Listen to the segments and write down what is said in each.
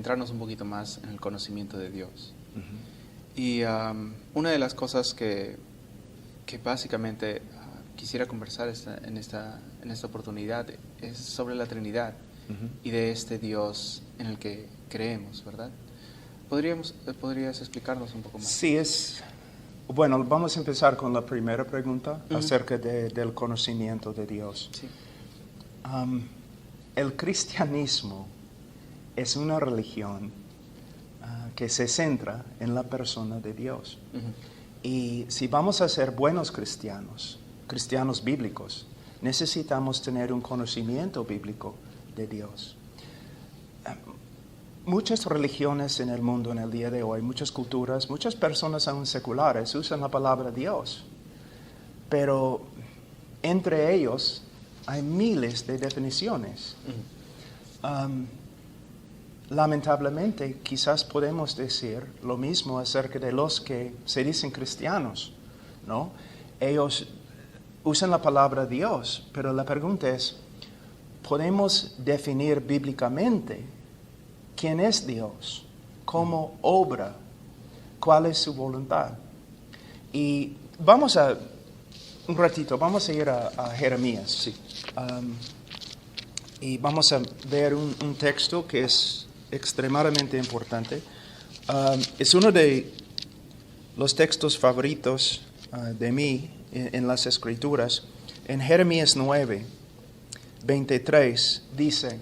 adentrarnos un poquito más en el conocimiento de Dios. Uh-huh. Y una de las cosas que básicamente quisiera conversar en esta oportunidad es sobre la Trinidad Uh-huh. y de este Dios en el que creemos, ¿verdad? ¿Podrías explicarnos un poco más? Sí, bueno, vamos a empezar con la primera pregunta Uh-huh. acerca del conocimiento de Dios. Sí. El cristianismo es una religión que se centra en la persona de Dios. Uh-huh. Y si vamos a ser buenos cristianos bíblicos, necesitamos tener un conocimiento bíblico de Dios. Muchas religiones en el mundo en el día de hoy, muchas culturas, muchas personas aún seculares usan la palabra Dios, pero entre ellos hay miles de definiciones. Uh-huh. Lamentablemente, quizás podemos decir lo mismo acerca de los que se dicen cristianos, ¿no? Ellos usan la palabra Dios, pero la pregunta es, ¿podemos definir bíblicamente quién es Dios? ¿Cómo obra? ¿Cuál es su voluntad? Y vamos a ir a Jeremías. Sí. Y vamos a ver un texto que es extremadamente importante. Es uno de los textos favoritos de mí en las Escrituras. En Jeremías 9:23 dice: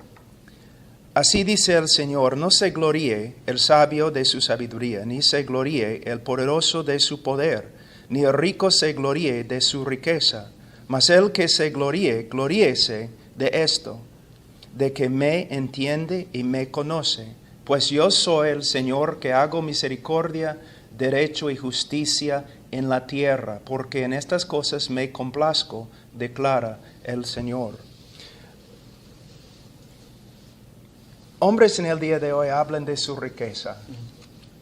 Así dice el Señor, no se gloríe el sabio de su sabiduría, ni se gloríe el poderoso de su poder, ni el rico se gloríe de su riqueza, mas el que se gloríese de esto, de que me entiende y me conoce, pues yo soy el Señor que hago misericordia, derecho y justicia en la tierra, porque en estas cosas me complazco, declara el Señor. Hombres en el día de hoy hablan de su riqueza.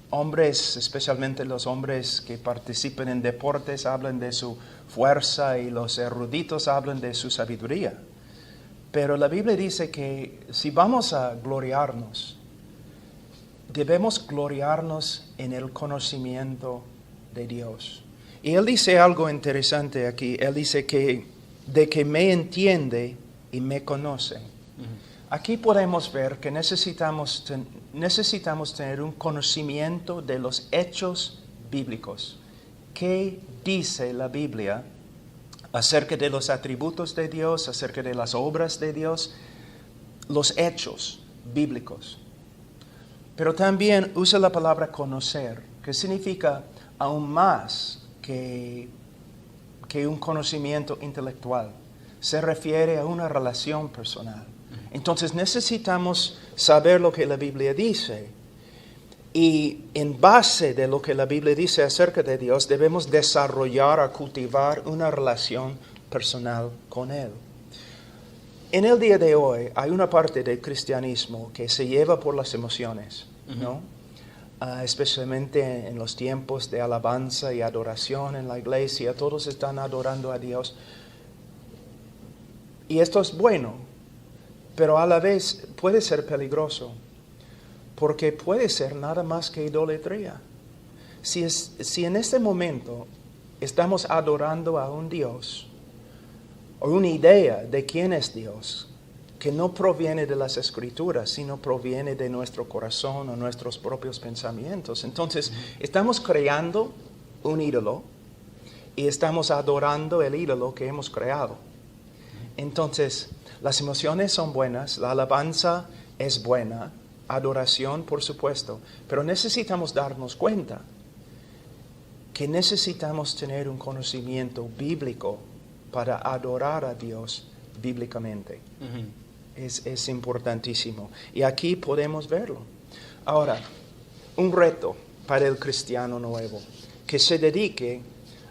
Hombres, especialmente los hombres que participan en deportes, hablan de su fuerza, y los eruditos hablan de su sabiduría. Pero la Biblia dice que si vamos a gloriarnos, debemos gloriarnos en el conocimiento de Dios. Y Él dice algo interesante aquí. Él dice de que me entiende y me conoce. Uh-huh. Aquí podemos ver que necesitamos tener un conocimiento de los hechos bíblicos. ¿Qué dice la Biblia acerca de los atributos de Dios, acerca de las obras de Dios, los hechos bíblicos? Pero también usa la palabra conocer, que significa aún más que un conocimiento intelectual. Se refiere a una relación personal. Entonces necesitamos saber lo que la Biblia dice, y en base de lo que la Biblia dice acerca de Dios debemos desarrollar o cultivar una relación personal con Él. En el día de hoy hay una parte del cristianismo que se lleva por las emociones, ¿no? Especialmente en los tiempos de alabanza y adoración en la iglesia, todos están adorando a Dios. Y esto es bueno, pero a la vez puede ser peligroso, porque puede ser nada más que idolatría. Si en este momento estamos adorando a un Dios, o una idea de quién es Dios, que no proviene de las Escrituras, sino proviene de nuestro corazón o nuestros propios pensamientos, entonces estamos creando un ídolo y estamos adorando el ídolo que hemos creado. Entonces, las emociones son buenas, la alabanza es buena, adoración, por supuesto, pero necesitamos darnos cuenta que necesitamos tener un conocimiento bíblico para adorar a Dios bíblicamente. Uh-huh. Es importantísimo. Y aquí podemos verlo. Ahora, un reto para el cristiano nuevo, que se dedique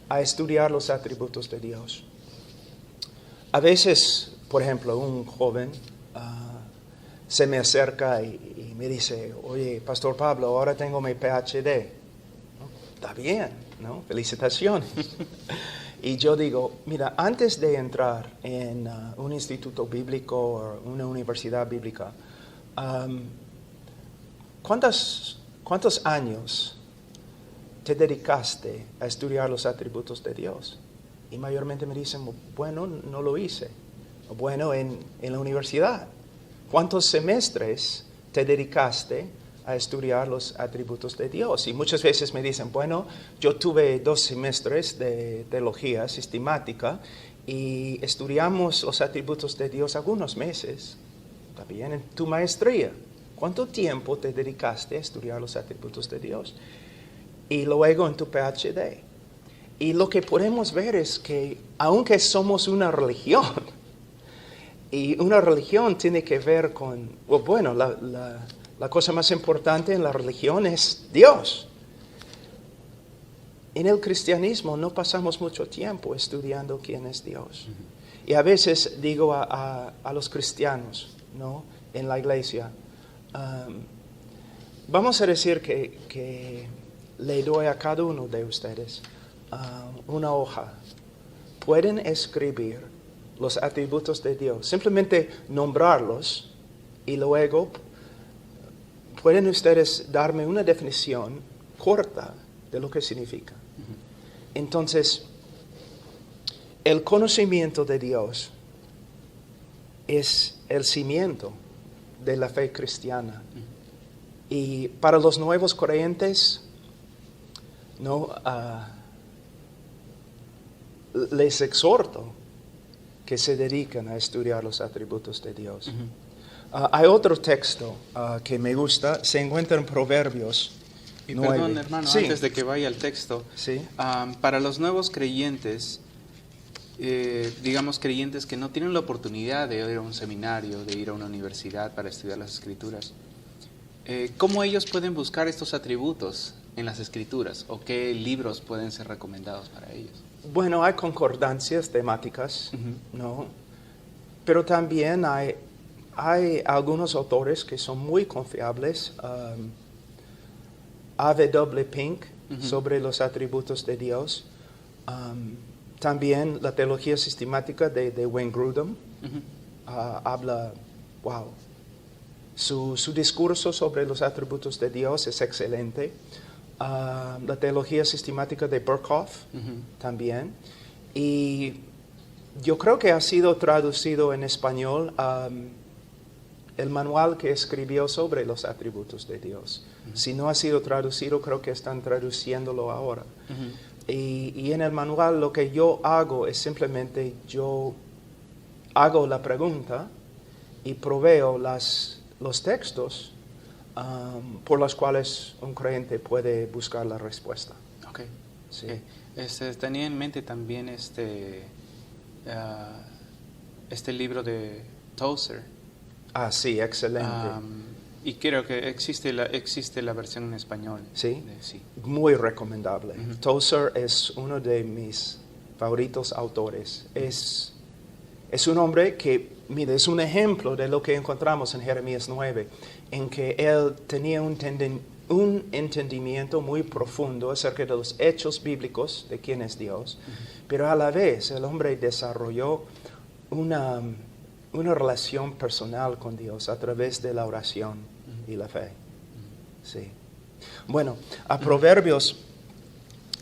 a estudiar los atributos de Dios. A veces, por ejemplo, un joven se me acerca y me dice: oye, Pastor Pablo, ahora tengo mi PhD. ¿No? Está bien, ¿no? Felicitaciones. Y yo digo, mira, antes de entrar en un instituto bíblico o una universidad bíblica, ¿cuántos años te dedicaste a estudiar los atributos de Dios? Y mayormente me dicen, bueno, no lo hice. Bueno, en la universidad. ¿Cuántos semestres te dedicaste a estudiar los atributos de Dios? Y muchas veces me dicen, bueno, yo tuve 2 semestres de teología sistemática y estudiamos los atributos de Dios algunos meses. También en tu maestría. ¿Cuánto tiempo te dedicaste a estudiar los atributos de Dios? Y luego en tu PhD. Y lo que podemos ver es que aunque somos una religión, y una religión tiene que ver con, bueno, la cosa más importante en la religión es Dios. En el cristianismo no pasamos mucho tiempo estudiando quién es Dios. Y a veces digo a los cristianos, ¿no?, en la iglesia, vamos a decir que le doy a cada uno de ustedes una hoja. Pueden escribir los atributos de Dios, simplemente nombrarlos y luego pueden ustedes darme una definición corta de lo que significa. Entonces, el conocimiento de Dios es el cimiento de la fe cristiana. Y para los nuevos creyentes, no, les exhorto que se dedican a estudiar los atributos de Dios. Hay otro texto que me gusta, se encuentra en Proverbios 9. Perdón, hermano, Sí. antes de que vaya al texto, Sí. Para los nuevos creyentes, digamos creyentes que no tienen la oportunidad de ir a un seminario, de ir a una universidad para estudiar las Escrituras, ¿cómo ellos pueden buscar estos atributos en las Escrituras? ¿O qué libros pueden ser recomendados para ellos? Bueno, hay concordancias temáticas, ¿no? Pero también hay algunos autores que son muy confiables. A.W. Pink, sobre los atributos de Dios. También la teología sistemática de Wayne Grudem habla, su discurso sobre los atributos de Dios es excelente. La teología sistemática de Berkhoff también. Y yo creo que ha sido traducido en español el manual que escribió sobre los atributos de Dios. Si no ha sido traducido, creo que están traduciéndolo ahora. Y en el manual lo que yo hago es simplemente yo hago la pregunta y proveo los textos por los cuales un creyente puede buscar la respuesta. Ok. Sí. Tenía en mente también este libro de Tozer. Sí, excelente. Y creo que existe la versión en español. ¿Sí? Sí. Muy recomendable. Tozer es uno de mis favoritos autores. Es un hombre que, mire, es un ejemplo de lo que encontramos en Jeremías 9, en que él tenía un entendimiento muy profundo acerca de los hechos bíblicos de quién es Dios, pero a la vez el hombre desarrolló una relación personal con Dios a través de la oración y la fe. Sí. Bueno, a Proverbios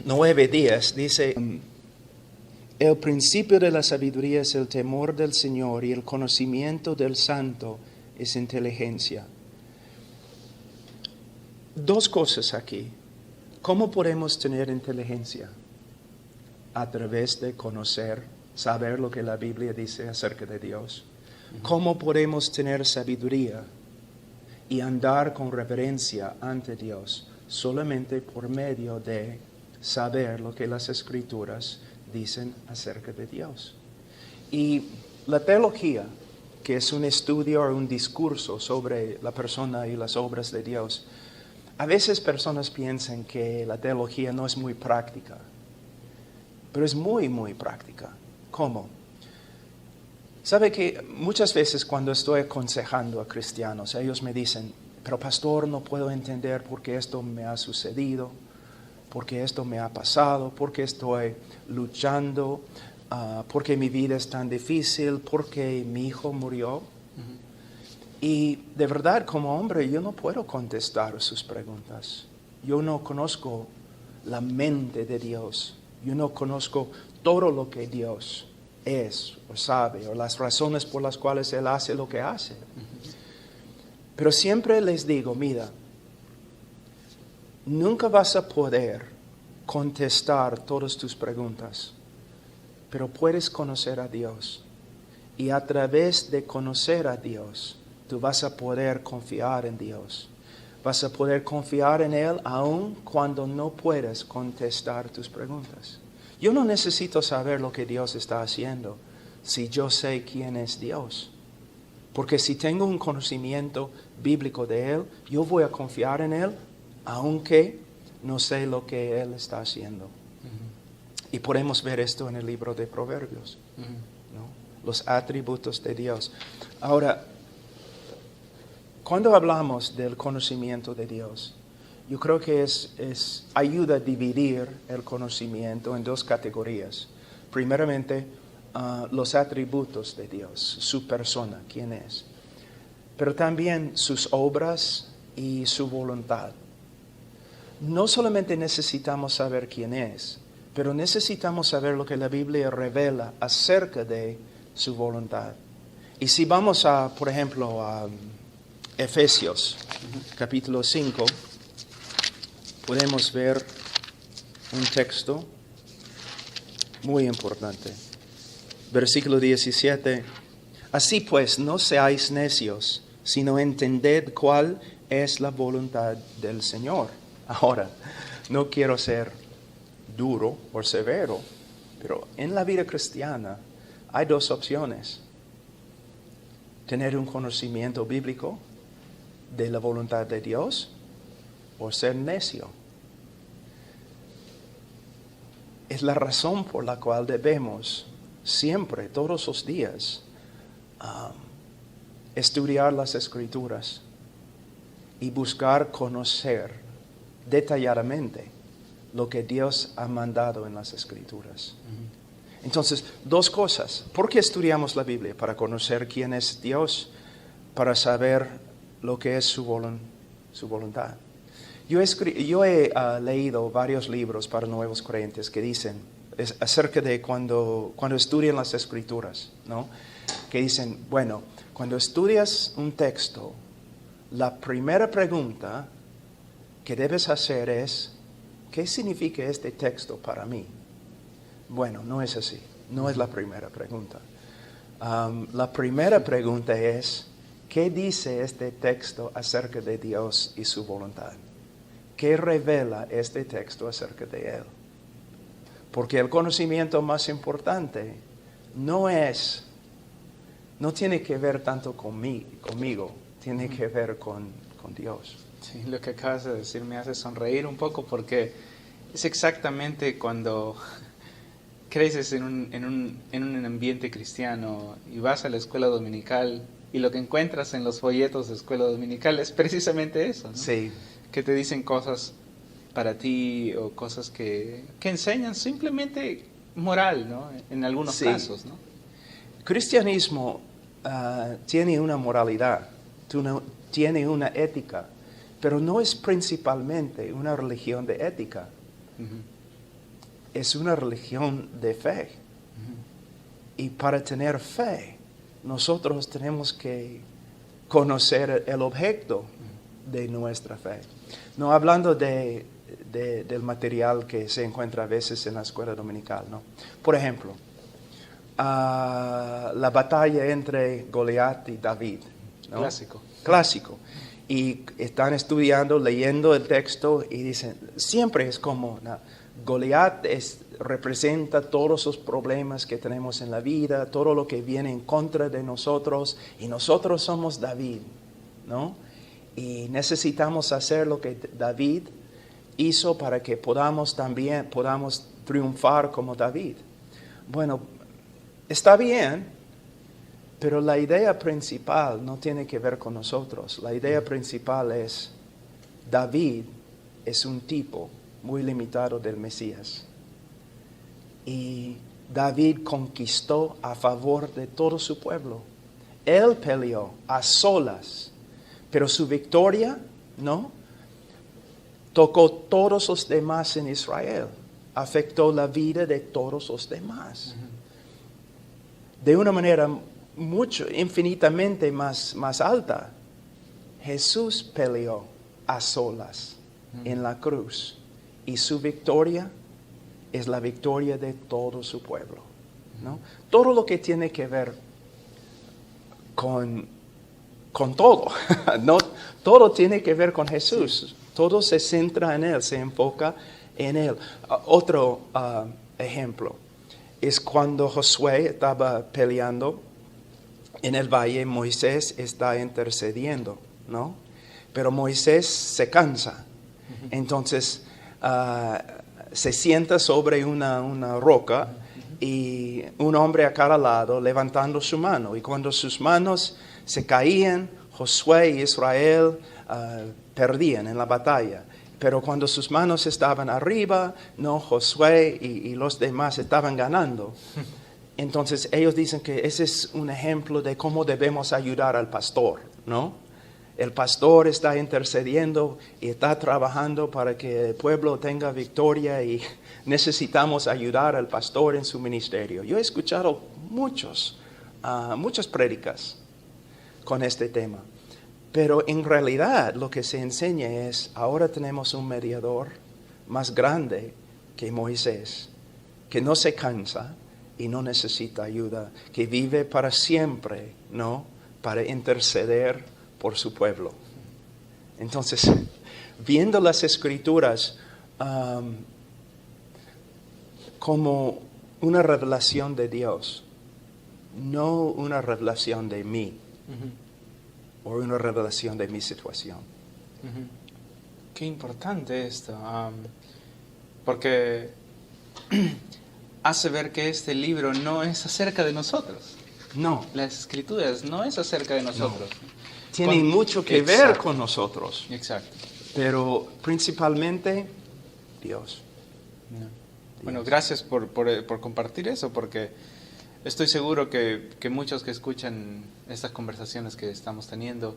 9:10 dice: el principio de la sabiduría es el temor del Señor, y el conocimiento del Santo es inteligencia. Dos cosas aquí. ¿Cómo podemos tener inteligencia? A través de conocer, saber lo que la Biblia dice acerca de Dios. ¿Cómo podemos tener sabiduría y andar con reverencia ante Dios? Solamente por medio de saber lo que las Escrituras dicen acerca de Dios. Y la teología, que es un estudio o un discurso sobre la persona y las obras de Dios, a veces personas piensan que la teología no es muy práctica, pero es muy, muy práctica. ¿Cómo? Sabe que muchas veces cuando estoy aconsejando a cristianos, ellos me dicen: pero pastor, no puedo entender por qué esto me ha sucedido, por qué esto me ha pasado, por qué estoy luchando, por qué mi vida es tan difícil, por qué mi hijo murió. Y de verdad, como hombre, yo no puedo contestar sus preguntas. Yo no conozco la mente de Dios. Yo no conozco todo lo que Dios es o sabe, o las razones por las cuales Él hace lo que hace. Pero siempre les digo, mira, nunca vas a poder contestar todas tus preguntas, pero puedes conocer a Dios. Y a través de conocer a Dios, tú vas a poder confiar en Dios. Vas a poder confiar en Él aun cuando no puedas contestar tus preguntas. Yo no necesito saber lo que Dios está haciendo si yo sé quién es Dios. Porque si tengo un conocimiento bíblico de Él, yo voy a confiar en Él aunque no sé lo que Él está haciendo. Y podemos ver esto en el libro de Proverbios, ¿no? Los atributos de Dios. Ahora, cuando hablamos del conocimiento de Dios, yo creo que ayuda a dividir el conocimiento en dos categorías. Primeramente, los atributos de Dios, su persona, quién es. Pero también sus obras y su voluntad. No solamente necesitamos saber quién es, pero necesitamos saber lo que la Biblia revela acerca de su voluntad. Y si vamos por ejemplo, a Efesios, capítulo 5, podemos ver un texto muy importante. Versículo 17. Así pues, no seáis necios, sino entended cuál es la voluntad del Señor. Ahora, no quiero ser duro o severo, pero en la vida cristiana hay dos opciones. Tener un conocimiento bíblico de la voluntad de Dios o ser necio. Es la razón por la cual debemos siempre, todos los días, estudiar las Escrituras y buscar conocer detalladamente lo que Dios ha mandado en las Escrituras. Entonces, dos cosas. ¿Por qué estudiamos la Biblia? Para conocer quién es Dios, para saber lo que es su voluntad. Yo he leído varios libros para nuevos creyentes que dicen acerca de cuando estudian las Escrituras, ¿no? Que dicen, bueno, cuando estudias un texto, la primera pregunta que debes hacer es, ¿qué significa este texto para mí? Bueno, no es así. No es la primera pregunta. La primera pregunta es, ¿qué dice este texto acerca de Dios y su voluntad? ¿Qué revela este texto acerca de Él? Porque el conocimiento más importante no tiene que ver tanto conmigo, tiene que ver con Dios. Sí, lo que acabas de decir me hace sonreír un poco porque es exactamente cuando creces en un ambiente cristiano y vas a la escuela dominical y lo que encuentras en los folletos de escuela dominical es precisamente eso, ¿no? Sí. Que te dicen cosas para ti o cosas que enseñan simplemente moral, ¿no? En algunos casos, ¿no? Cristianismo tiene una moralidad, tiene una ética, pero no es principalmente una religión de ética. Es una religión de fe. Y para tener fe, nosotros tenemos que conocer el objeto de nuestra fe. No hablando del material que se encuentra a veces en la escuela dominical, ¿no? Por ejemplo, la batalla entre Goliat y David, ¿no? Clásico. Y están estudiando, leyendo el texto y dicen, siempre es como, ¿no? Goliat representa todos los problemas que tenemos en la vida, todo lo que viene en contra de nosotros, y nosotros somos David, ¿no? Y necesitamos hacer lo que David hizo para que podamos triunfar como David. Bueno, está bien, pero la idea principal no tiene que ver con nosotros. La idea principal es, David es un tipo muy limitado del Mesías. Y David conquistó a favor de todo su pueblo. Él peleó a solas, pero su victoria, ¿no?, tocó todos los demás en Israel, afectó la vida de todos los demás. De una manera infinitamente más alta. Jesús peleó a solas en la cruz y su victoria es la victoria de todo su pueblo, ¿no? Todo lo que tiene que ver con todo, no, todo tiene que ver con Jesús. Todo se centra en Él, se enfoca en Él. Otro ejemplo es cuando Josué estaba peleando en el valle, Moisés está intercediendo, ¿no? Pero Moisés se cansa. Entonces se sienta sobre una roca y un hombre a cada lado levantando su mano. Y cuando sus manos se caían, Josué y Israel perdían en la batalla. Pero cuando sus manos estaban arriba, no, Josué y los demás estaban ganando. Entonces ellos dicen que ese es un ejemplo de cómo debemos ayudar al pastor, ¿no? El pastor está intercediendo y está trabajando para que el pueblo tenga victoria y necesitamos ayudar al pastor en su ministerio. Yo he escuchado muchas prédicas con este tema, pero en realidad lo que se enseña es, ahora tenemos un mediador más grande que Moisés, que no se cansa y no necesita ayuda, que vive para siempre, ¿no?, para interceder por su pueblo. Entonces, viendo las Escrituras como una revelación de Dios, no una revelación de mí, o una revelación de mi situación. Qué importante esto, porque hace ver que este libro no es acerca de nosotros. No. Las Escrituras no es acerca de nosotros. No. Tienen mucho que ver con nosotros. Exacto. Pero principalmente Dios. No. Bueno, gracias por compartir eso, porque estoy seguro que muchos que escuchan estas conversaciones que estamos teniendo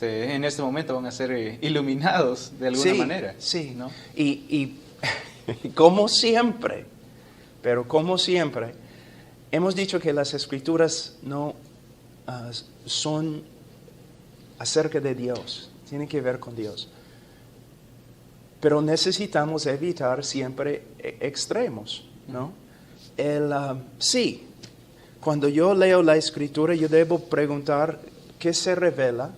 en este momento van a ser iluminados de alguna manera. Sí, ¿no? Y como siempre, hemos dicho que las Escrituras no son acerca de Dios, tienen que ver con Dios. Pero necesitamos evitar siempre extremos, ¿no? Sí, cuando yo leo la Escritura, yo debo preguntar qué se revela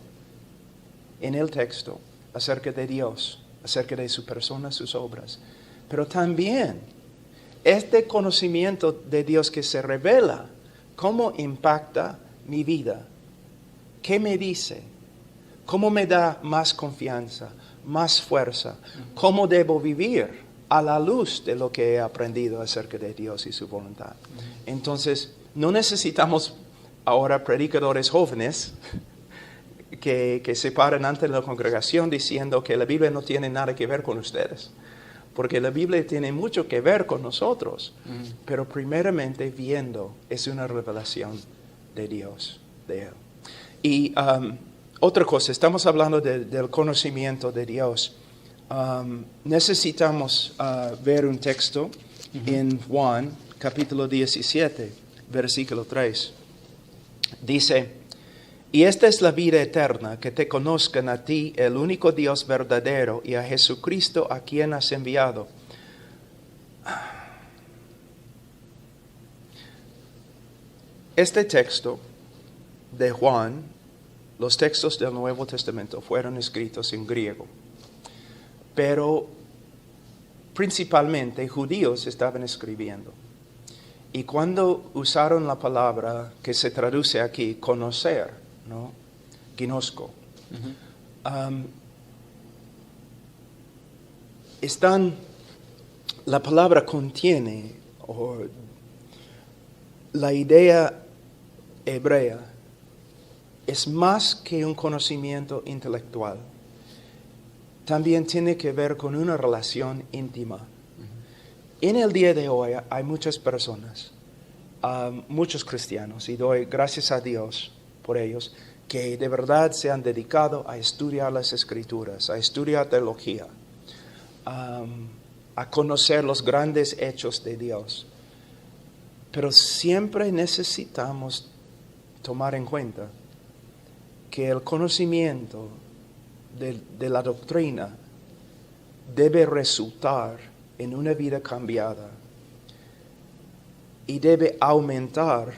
en el texto acerca de Dios, acerca de su persona, sus obras. Pero también este conocimiento de Dios que se revela, ¿cómo impacta mi vida? ¿Qué me dice? ¿Cómo me da más confianza, más fuerza? ¿Cómo debo vivir a la luz de lo que he aprendido acerca de Dios y su voluntad? Entonces, no necesitamos ahora predicadores jóvenes que se paren ante la congregación diciendo que la Biblia no tiene nada que ver con ustedes. Porque la Biblia tiene mucho que ver con nosotros. Pero primeramente viendo es una revelación de Dios, de Él. Y otra cosa, estamos hablando del conocimiento de Dios. Necesitamos ver un texto en Juan, capítulo 17, versículo 3. Dice, y esta es la vida eterna, que te conozcan a ti, el único Dios verdadero, y a Jesucristo a quien has enviado. Este texto de Juan, los textos del Nuevo Testamento fueron escritos en griego, pero principalmente judíos estaban escribiendo. Y cuando usaron la palabra que se traduce aquí, conocer, ¿no? Ginosko, la palabra contiene, o la idea hebrea, es más que un conocimiento intelectual. También tiene que ver con una relación íntima. En el día de hoy hay muchas personas, muchos cristianos, y doy gracias a Dios por ellos, que de verdad se han dedicado a estudiar las Escrituras, a estudiar teología, a conocer los grandes hechos de Dios. Pero siempre necesitamos tomar en cuenta que el conocimiento de la doctrina debe resultar en una vida cambiada y debe aumentar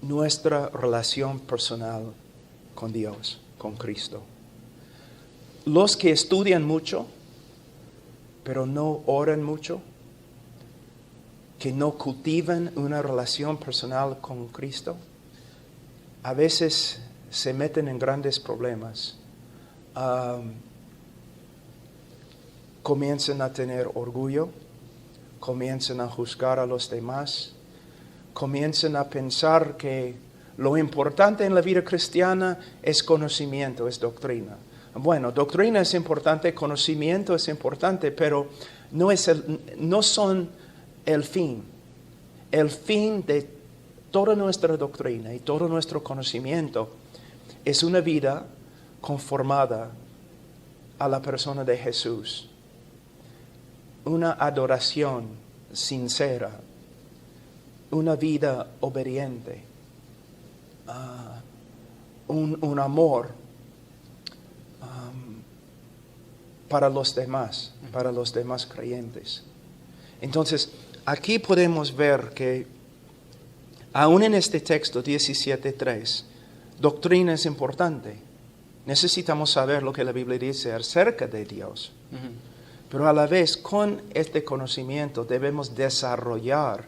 nuestra relación personal con Dios, con Cristo. Los que estudian mucho, pero no oran mucho, que no cultivan una relación personal con Cristo, a veces se meten en grandes problemas. Comienzan a tener orgullo, comienzan a juzgar a los demás, comienzan a pensar que lo importante en la vida cristiana es conocimiento, es doctrina. Bueno, doctrina es importante, conocimiento es importante, pero no son el fin. El fin de toda nuestra doctrina y todo nuestro conocimiento es una vida conformada a la persona de Jesús. Una adoración sincera, una vida obediente, un amor para los demás creyentes. Entonces, aquí podemos ver que aún en este texto 17:3, doctrina es importante. Necesitamos saber lo que la Biblia dice acerca de Dios. Pero a la vez, con este conocimiento debemos desarrollar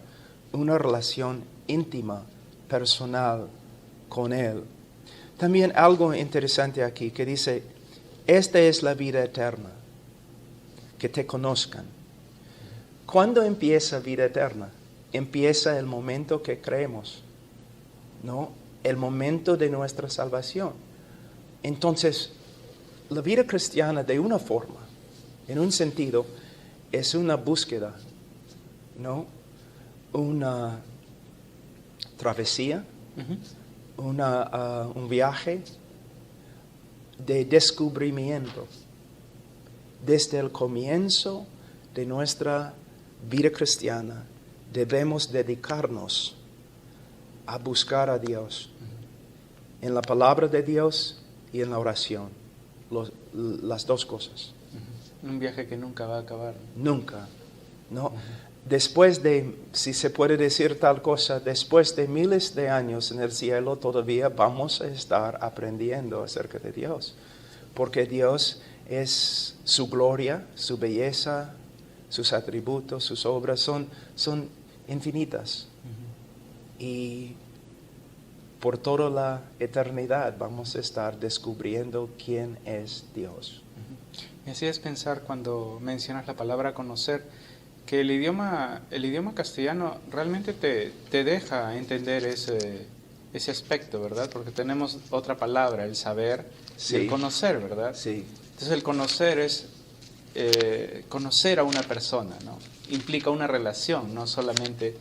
una relación íntima, personal con Él. También algo interesante aquí que dice, esta es la vida eterna, que te conozcan. ¿Cuándo empieza vida eterna? Empieza el momento que creemos, ¿no? El momento de nuestra salvación. Entonces, la vida cristiana de una forma, en un sentido, es una búsqueda, ¿no? Una travesía, un viaje de descubrimiento. Desde el comienzo de nuestra vida cristiana, debemos dedicarnos a buscar a Dios en la palabra de Dios y en la oración, las dos cosas. Un viaje que nunca va a acabar. Nunca, ¿no? Después de, si se puede decir tal cosa, después de miles de años en el cielo todavía vamos a estar aprendiendo acerca de Dios, porque Dios es su gloria, su belleza, sus atributos, sus obras son infinitas. Y por toda la eternidad vamos a estar descubriendo quién es Dios. Me hacías pensar cuando mencionas la palabra conocer, que el idioma castellano realmente te deja entender ese aspecto, ¿verdad? Porque tenemos otra palabra, el saber, Sí. y el conocer, ¿verdad? Sí. Entonces el conocer es conocer a una persona, ¿no? Implica una relación, no solamente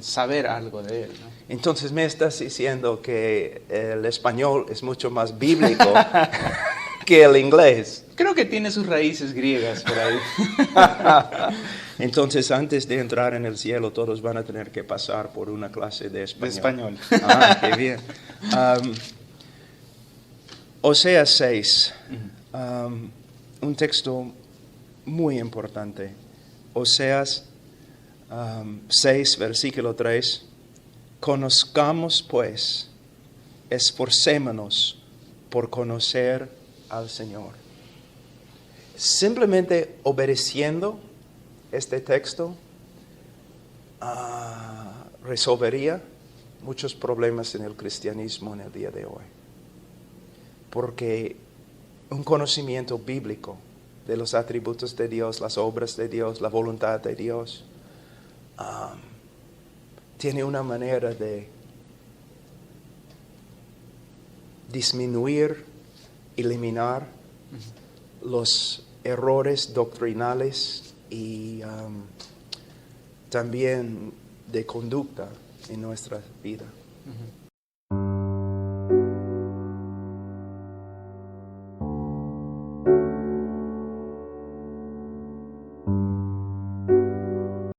saber algo de él, ¿no? Entonces me estás diciendo que el español es mucho más bíblico que el inglés. Creo que tiene sus raíces griegas por ahí. Entonces, antes de entrar en el cielo, todos van a tener que pasar por una clase de español. Ah, qué bien. Oseas 6, un texto muy importante. Oseas 6, versículo 3. Conozcamos pues, esforcémonos por conocer al Señor. Simplemente obedeciendo este texto resolvería muchos problemas en el cristianismo en el día de hoy. Porque un conocimiento bíblico de los atributos de Dios, las obras de Dios, la voluntad de Dios, tiene una manera de disminuir, eliminar los errores doctrinales y también de conducta en nuestra vida. Ujú.